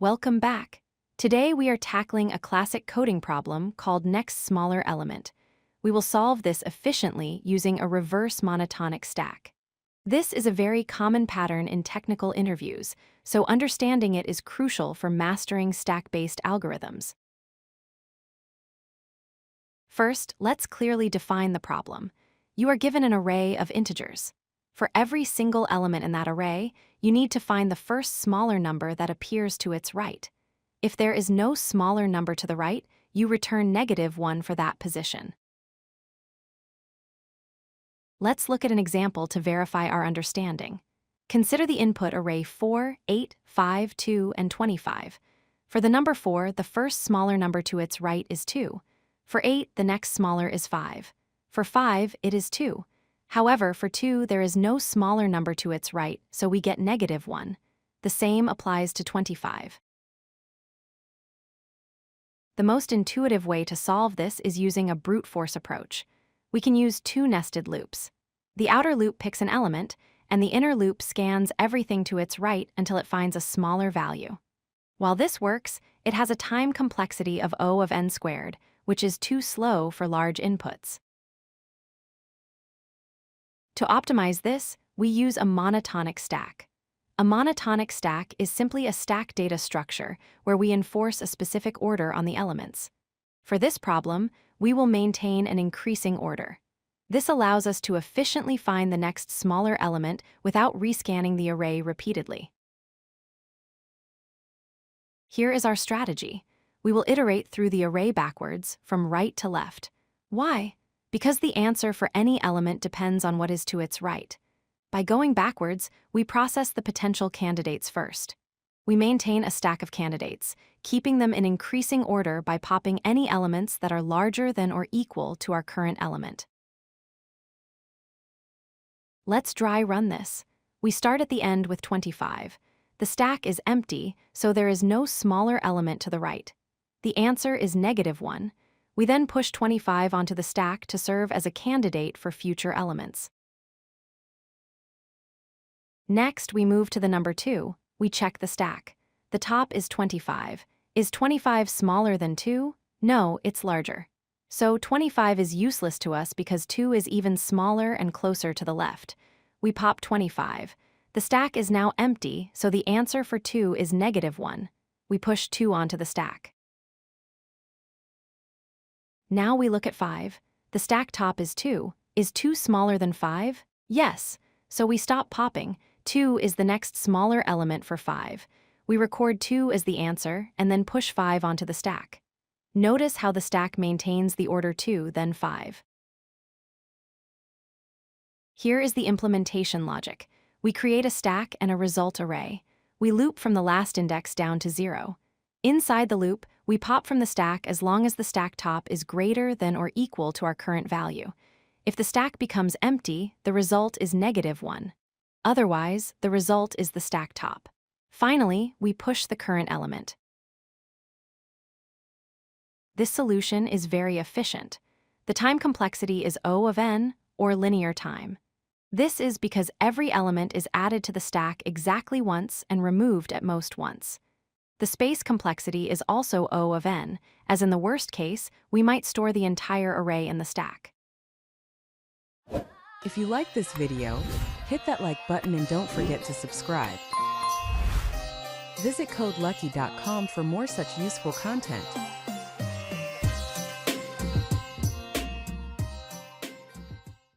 Welcome back. Today we are tackling a classic coding problem called next smaller element. We will solve this efficiently using a reverse monotonic stack. This is a very common pattern in technical interviews, so understanding it is crucial for mastering stack-based algorithms. First, let's clearly define the problem. You are given an array of integers. For every single element in that array, you need to find the first smaller number that appears to its right. If there is no smaller number to the right, you return -1 for that position. Let's look at an example to verify our understanding. Consider the input array 4, 8, 5, 2, and 25. For the number 4, the first smaller number to its right is 2. For 8, the next smaller is 5. For 5, it is 2. However, for 2, there is no smaller number to its right, so we get -1. The same applies to 25. The most intuitive way to solve this is using a brute force approach. We can use two nested loops. The outer loop picks an element, and the inner loop scans everything to its right until it finds a smaller value. While this works, it has a time complexity of O of n squared, which is too slow for large inputs. To optimize this, we use a monotonic stack. A monotonic stack is simply a stack data structure where we enforce a specific order on the elements. For this problem, we will maintain an increasing order. This allows us to efficiently find the next smaller element without rescanning the array repeatedly. Here is our strategy. We will iterate through the array backwards, from right to left. Why? Because the answer for any element depends on what is to its right. By going backwards, we process the potential candidates first. We maintain a stack of candidates, keeping them in increasing order by popping any elements that are larger than or equal to our current element. Let's dry run this. We start at the end with 25. The stack is empty, so there is no smaller element to the right. The answer is -1. We then push 25 onto the stack to serve as a candidate for future elements. Next, we move to the number 2. We check the stack. The top is 25. Is 25 smaller than 2? No, it's larger. So 25 is useless to us because 2 is even smaller and closer to the left. We pop 25. The stack is now empty, so the answer for 2 is -1. We push 2 onto the stack. Now we look at 5. The stack top is 2. Is 2 smaller than 5? Yes. So we stop popping. 2 is the next smaller element for 5. We record 2 as the answer and then push 5 onto the stack. Notice how the stack maintains the order 2, then 5. Here is the implementation logic. We create a stack and a result array. We loop from the last index down to 0. Inside the loop, we pop from the stack as long as the stack top is greater than or equal to our current value. If the stack becomes empty, the result is -1. Otherwise, the result is the stack top. Finally, we push the current element. This solution is very efficient. The time complexity is O of n, or linear time. This is because every element is added to the stack exactly once and removed at most once. The space complexity is also O of n, as in the worst case, we might store the entire array in the stack. If you like this video, hit that like button and don't forget to subscribe. Visit codelucky.com for more such useful content.